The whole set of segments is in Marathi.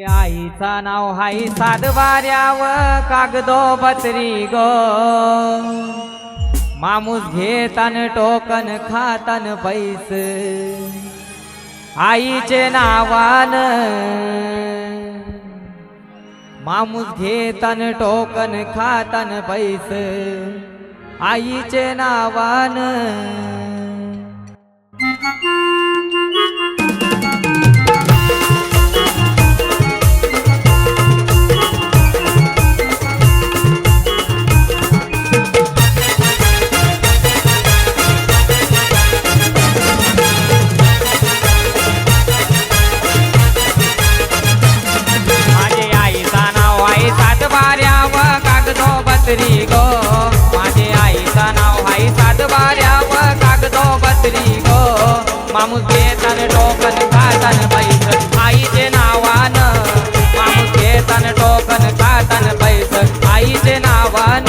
आईचा नाव हाई सातबाऱ्याव कागदो बत्री गो मामूस घेतान टोकन खातान पैस आईचे नावान मामूस घेतान टोकन खातान पैस आईचे नावान बत्री गो माझे आईचा नाव हाई सातबाऱ्याव कागदो बत्री गो मामूस घेतान टोकन खातान पैस आईचे नावान मामूस घेतान टोकन खातान पैस आईचे नावान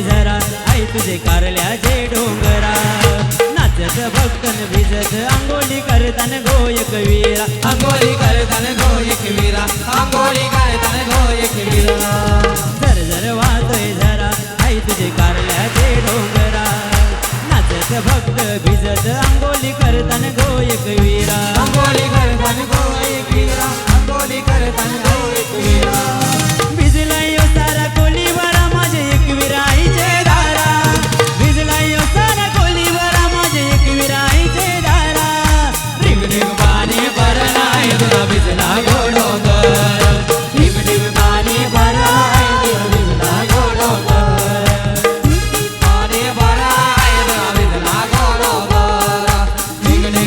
जरा आई तुझे कारल्याचे डोंगरा नाचत भक्तन भिजत आंघोळी करतान गोयक वीरा आंघोळी करतान गोयक वीरा आंघोळी करतान गोयक वीरा झर झर वाहतोय जरा आई तुझे कारल्याचे डोंगरा नाचत भक्त भिजत आंघोळी करतान गोयक वीरा आंघोळी करतान गोयक वीरा आंघोळी करतान गोयक वीरा भिजला यो सारा कोलीवरा माझे एक विराईचे दारा भिजला यो सारा कोलीवरा माझे एक विराईचे दारा रिंग रिंग पाणी भरलाय तुला भिजला गो डोंगर रिंग रिंग पाणी भरलाय तुला भिजला गो डोंगर पाणी भरलाय तुला भिजला गो डोंगर रिंग रिंग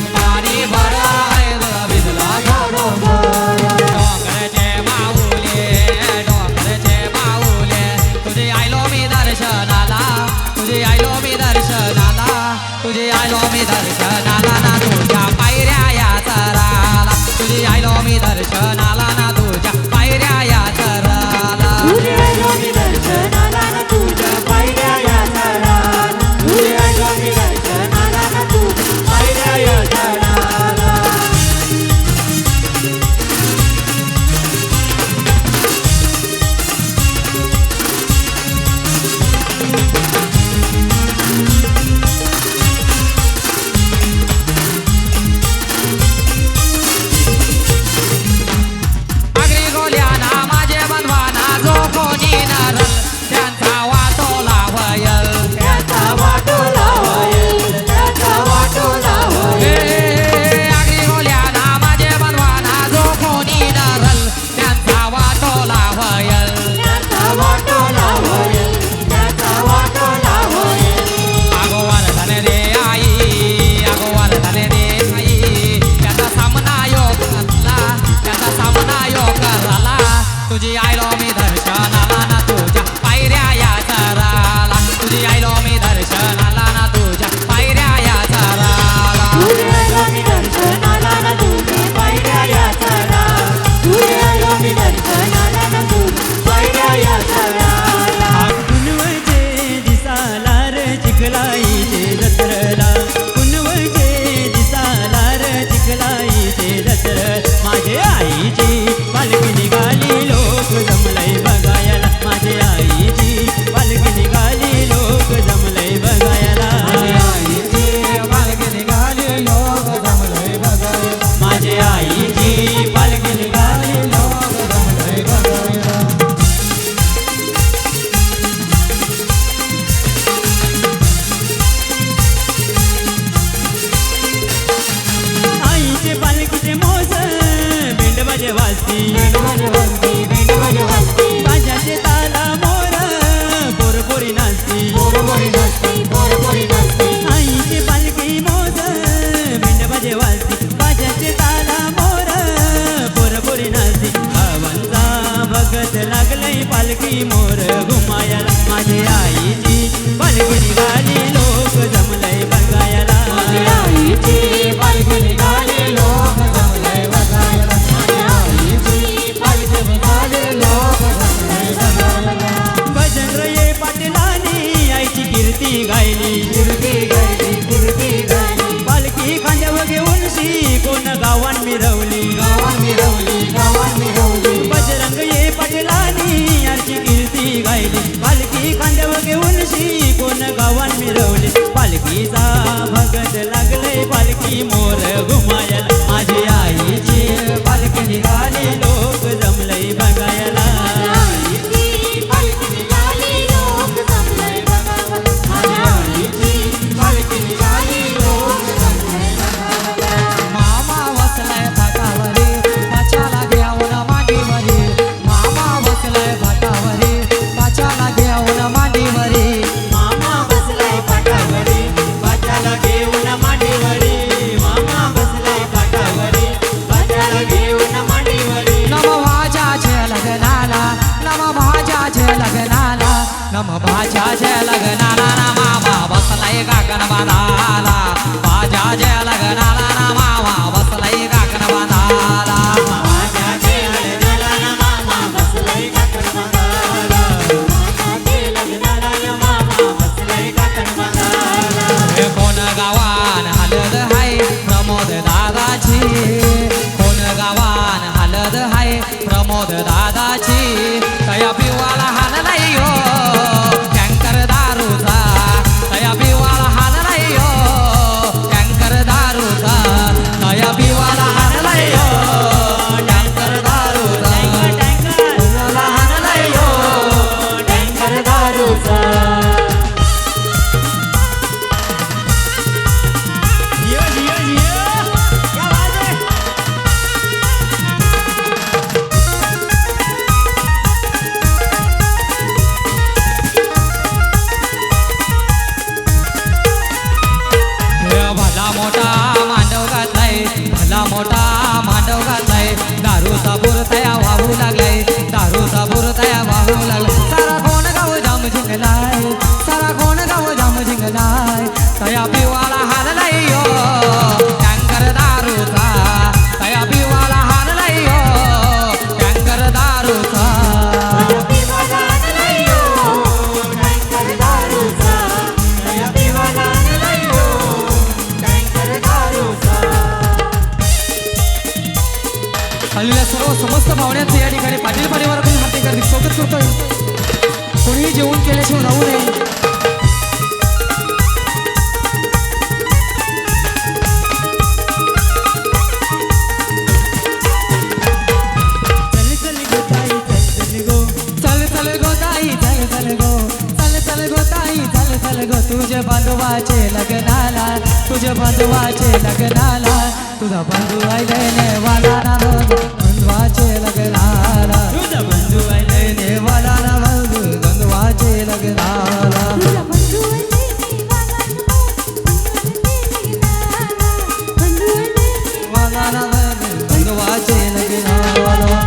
आईची पालखी निघाली लोक जमलंय बघायला माझ्या आईची पालखी निघाली लोक जमलंय बघायला माझ्या आईची पालखी निघाली लोक जमलंय बघायला आईचे पालखीचे मोज बेंड बाजे वाजती बाजाचे ताला मोर पोरपोरी नाचती आईचे पालखी मोज बेंड बाजे वाजती बाजाचे ताला मोर पोरपोरी नाचती भावांचा भगत लागलंय पालखी मोर घुमायला माझी आईची पालखी निघाली लोक जमलंय बघायला भजन रे पाटलानी आईची कीर्ती गायली पालखी खांद्यावर घेऊन शी कोण गावान मिरवली बजरंग ये पाटलानी आईची कीर्ती गायली पालखी खांद्यावर घेऊन शी कोण गावान मिरवली पालखीचा भगत लागले पालखी मोर घुमायला माझी आईची पालखी निघाली लोक जमलंय बघायला मामा बसलाय फाटावरी पाच्याला घेऊन मांडीवरी मामा बसलाय फाटावरी पाच्याला घेऊन मांडीवरी मामा बसलाय पाटावरी बाच्याला घेऊन मांडीवरी मामा बसलाय पाटावरी बाच्याला घेऊन मांडीवरी नम भाजाच्या लग्नाला नम भाजाच्या लग्नाला नम भाजाच्या लग्नाला ना मामा बसलाय काकण बांधाला भाजाच्या लग्नाला ना मामा बसलाय काकण बांधाला माझ्याचे लग्नाला ना मामा बसलाय काकण बांधाला माझ्याचे लग्नाला ना मामा बसलाय काकण बांधाला हे कोण गावान हलद हाय प्रमोद दादाची कोण गावान हलद हाय प्रमोद दादाची तया पिवाला हाल नाही हो टँकर दारूचा तया पिवाला हाल नाही हो टँकर दारूचा तया पिवाला हाल नाही हो टँकर दारूचा पिवाला हाल नाही हो टँकर दारूचा जियो जियो जियो क्या बात है भला मोठा मांडव घातलाय भला मोठा मांडव घातलाय दारूचा बुर तया वाहू लागलाय दारूचा बुर तया वाहू लागलाय सारा कोण गाव जाम जिंकलाय सारा कोण गाव जाम जिंकलाय तया पिवाला हाल नाही हो टँकर दारूचा तया पिवाला हाल नाही हो टँकर दारूचा आलेल्या सर्व समस्त पाहुण्यांचे या ठिकाणी पाटील परिवारातून हार्दिक हार्दिक स्वागत करतोय कोणीही जेवण केल्याशिवाय राहू नये चल चल गो ताई चल चल गो चल गो ताई चल गो तुझ्या बांधवाचे लग्नाला तुझ्या बांधवाचे लग्नाला तुझा बंधू आयले वाला ना बंधवाचे लग्नाला तुझा बंधू आयले वाला ना बंधवाचे लग्नाला वाला ना बंधवाचे लग्नाला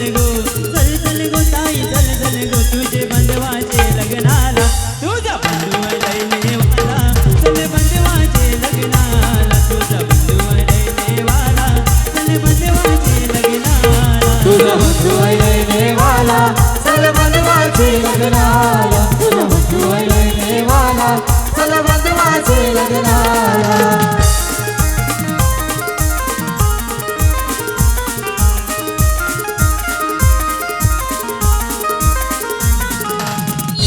चल गो ताई चल गो तुझे बंधवाचे लग्नाला तुझा बंधू लयनेवाला चल बंधवाचे लग्नाला तुझा बंधू लयनेवाला चल बंधवाचे लग्नाला तुझा बंधू लयनेवाला चल बंधवाचे लग्नाला तुझा बंधू लयनेवाला चल बंधवाचे लग्नाला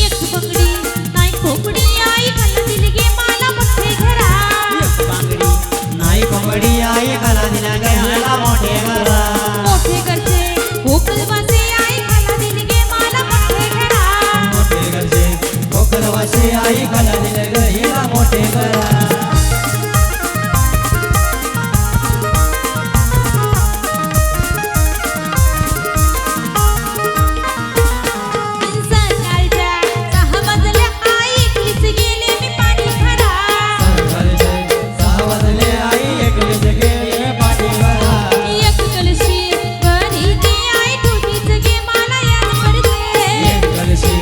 एक बंगडी नाही खोपडी आई खाल्लं दिली गे मला मोठे घरा बांगडी नाही कोंबडी आई खाला दिला गयाला मोठे घरा मोठे घरचे कोकलवासे आई खाल्लं दिली गे मला मोठे घरा मोठे घरचे कोकलवाशी आई खाला दिला गयाला मोठे घरा सकाळच्या 6 वाजल्या आई एकलीच गेले मी पाणी भरा सहा वाजले आई एकलीच गेली पाठी घरा एक कलशी भरीती आई तुझीच गे मला याद पडते कलशी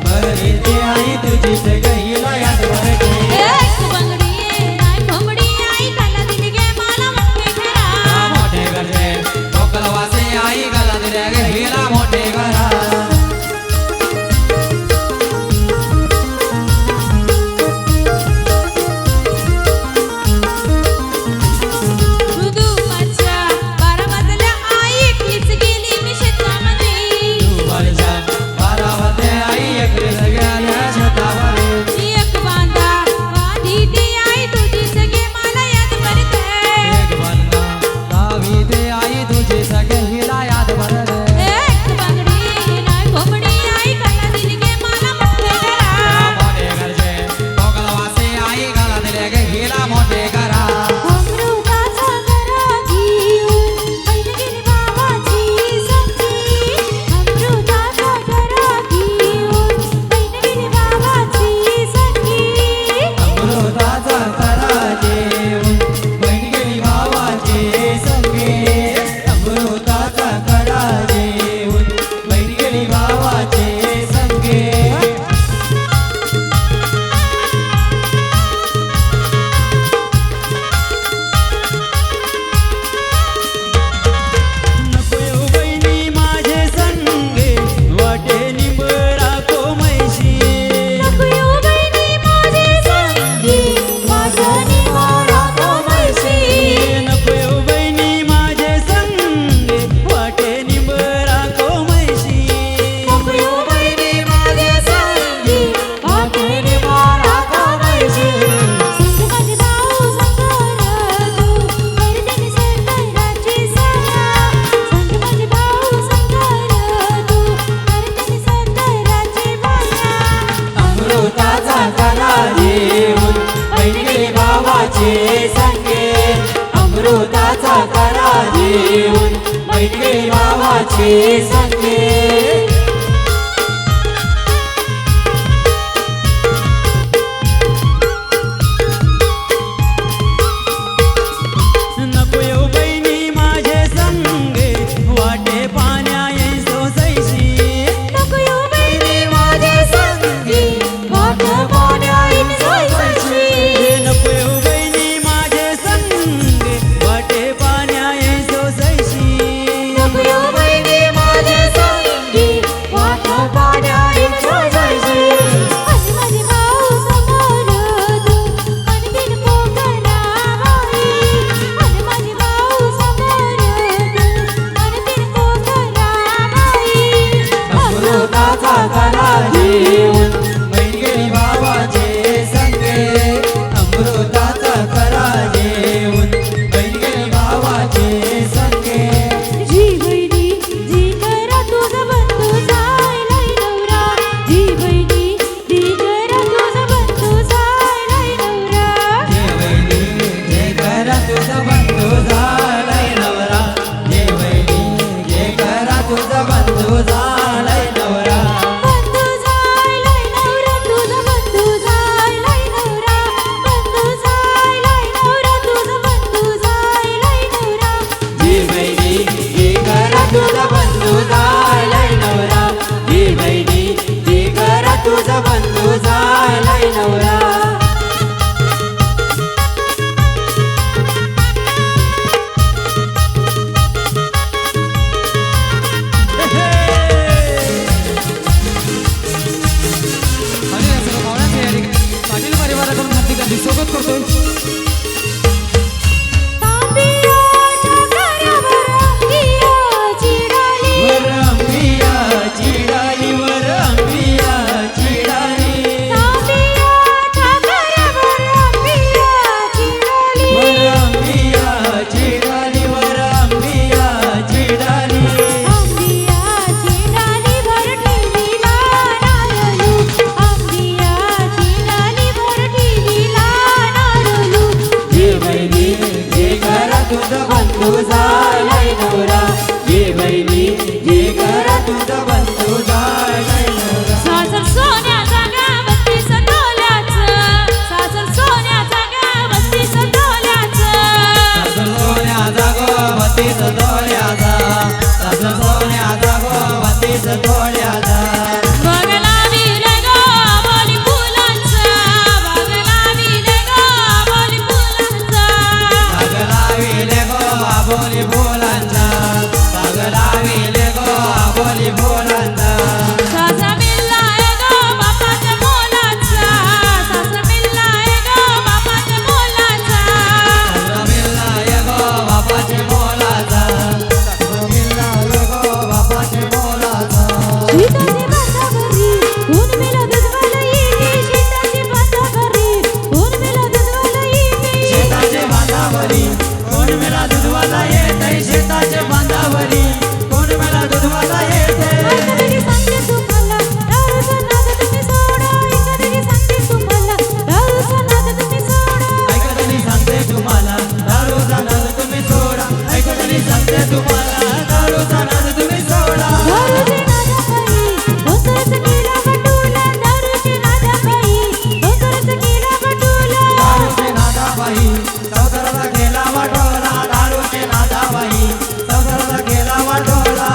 भरती आई तुझीच गईला याद भरते एक बंगडी नाही खोपडी आई खाल्लं दिली गे मला मोठे घरा मोठे घरचे कोकलवासी आई खाला दिला गईला मोठे घरा दुपारच्या 12 वाजल्या आई एकलीच गेली मी शेतामध्ये दुपारच्या 12 वाजले आई एकलीच गेली शेतामध्ये एक बांधा बांधी ती आई तुझीच गे मला याद पडते एक बंदा गावी दे आई तुझी सगळीला याद भरते एक बांगडी नाही खोपडी आई खाल्लं दिली गे मला मोठे घरा मोठे घरचे कोकलवासी आई खाला दिला गईला मोठे घरा अमृताचा घरा घेऊन बहीण गेली बाबाची सखी अमृताचा घरा घेऊन बहीण गेली बाबाची सखी अमृताचा करा जेवून बहीण गेली भावाचे संगे अमृताचा करा जेवून बहीण गेली भावाचे संगे नको येऊ बहिणी माझे संगे वाटे निंबरा कोमैशी नको येऊ बहिणी माझे संगी वाटणी मारा कोमळशी नको येऊ बहिणी माझे संगे वाटे निंबरा कोमैशी नको येऊ बहिणी माझे संगी वाटणी मारा कोमळशी संग माझे भाऊ संगर तू करतेने सरदाराची साया संग माझे भाऊ संगर तू करतेने सरदाराची माया अमृताचा करा जेवून बहीण गेली भावाचे संगे अमृताचा करा जेवून बहीण गेली भावाचे संगे नको येऊ बहिणी माझे संगे वाटे पाण्या येई सोसैशी नको येऊ बहिणी माझे संगी वाट पाण्याईन सोयीची नको येऊ बहिणी माझे संगे वाटे पाण्या येई सोसैशी नको येऊ बहिणी माझे संगी सास सोन्याचा गो बत्तीस तोळ्याचा बाग लाविले गो आबोली फुलांचा बाग लाविले गो आबोली फुलांचा बाग लाविले गो आबोली फुलांचा बाग लाविले गो आबोली फुलांचा सासरा मिळाला गो बापाच्या मोलाचा सासरा मिळाला गो बापाच्या मोलाचा रमिला गो बापाचे मोलाचा रमिला गो बापाचे मोलाचा शीताची बांधावरी ऊन मेला दुधवाला येते शीताची बांधावरी ऊन मेला दुधवाला येते शेताचे बांधावरी कोण मेला दुधवाला येते शेताचे बांधावरी कोण मेला दुधवाला येते कधी सांगते तुम्हाला दारूचा नाद तुम्ही सोडा कधी सांगते तुम्हाला दारूचा नाद तुम्ही सोडा ऐकतनी सांगते तुम्हाला दारूचा नाद तुम्ही सोडा ऐकतनी सांगते तुम्हाला दारूचा नाद तुम्ही सोडा दारूची नादापायी दोसरच केला बटुला दारूची नादापायी दोसरच केला बटुला दारूचे नादाबाई चौधराला गेला वाटोला दारूचे नादाबाई चौधराला गेला वाटोला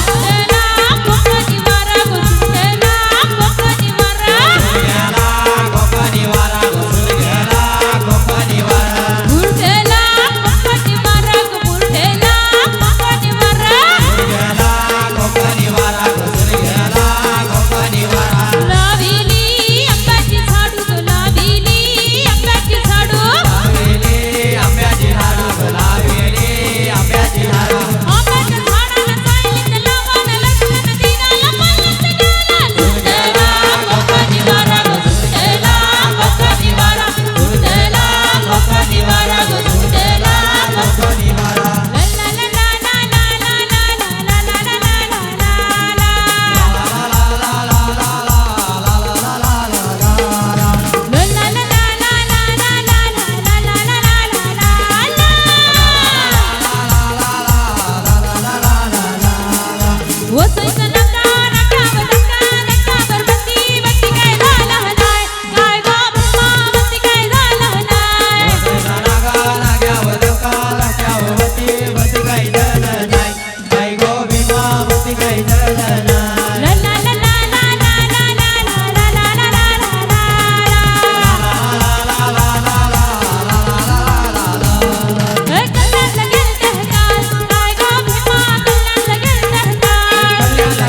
सुंदला कोकणी वारा सुंदला कोकणी वारा गेला कोकणी वारा घुसून गेला कोकणी वारा बुरटेला कोकणी वारा बुरटेला कोकणी वारा गेला कोकणी वारा घुसून गेला कोकणी वारा लाविली आंब्याची झाडू लाविली आंब्याची झाडू लावेली आंब्याची झाडं लावेली आंब्याची झाडं आंब्याच्या झाडाला सायलीत लावून लक्ष्मण दिनाला पळत गेला सुंदला कोकणी वारा सुंदला कोकणी वारा सुंदला कोकणी वारा सुंदला कोकणी वारा ला ला ला ला ला ला ला ला ला ला वसईचा नका नकावर बत्ती बत्ती काय झालं नाही काय गो ब्रह्मा बत्ती काय झालं नाही ला ला ला ला ला ला ला ला ला ला ला कल्याण लगेल काय गो भीमा कल्याण लगेल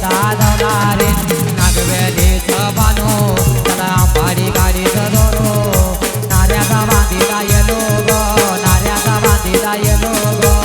मोठा धावला रे नागवेलीचं बानो त्याला अंबाडी गाडीचं दोरो नाऱ्याचा बांधीला येलो ग नाऱ्याचा बांधीला येलो ग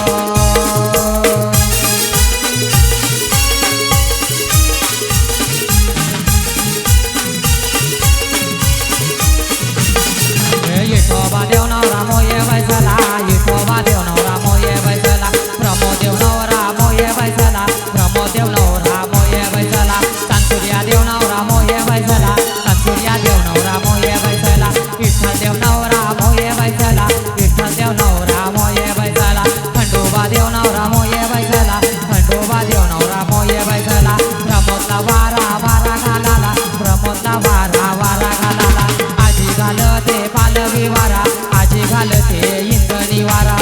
विठोबा देव नवरा मोये बैसला विठोबा देव नवरा मोये बैसला प्रमोद देव नवरा मोये बैसला प्रमोद देव नवरा मोये बैसला सांसुर्या देव नवरा मोये बैसला सांसुर्या देव नवरा मोये बैसला विठ्ठल देव नवरा मोये बैसला विठ्ठल देव नवरा मोये बैसला खंडोबा देव नवरा मोये बैसला खंडोबा देव नवरा मोये बैसला प्रमोदला वारा वारा घालाला प्रमोदला वारा वारा घालाला आजी घालते पालवी वारा आजी घालते इंद्रनी वारा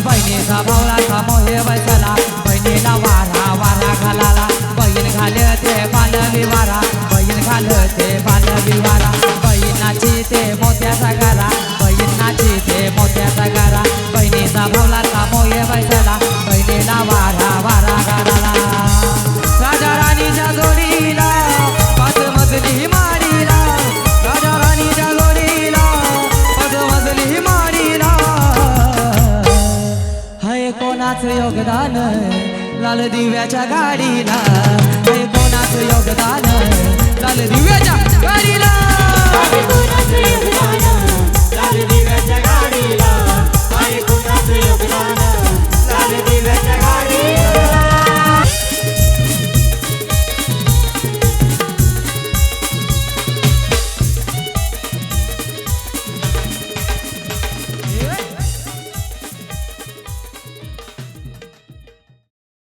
बहिणीचा भावला मोहे बैसला बहिणीला वारा वारा घालाला बहीण घालते पालवी वारा बहीण घालते पालवी वारा बहिणाची ते मोत्याचा गारा बहिणाची ते मोत्याचा गारा बहिणीचा भावला मोहे बैसला बहिणीला वारा वारा घालाला राजा राणीच्या जोडीला पाच मजली माडीला राजा राणीच्या जोडीला पाच मजली माडीला हाय कोणाचं योगदान लाल दिव्याच्या गाडीला हाय कोणाचं योगदान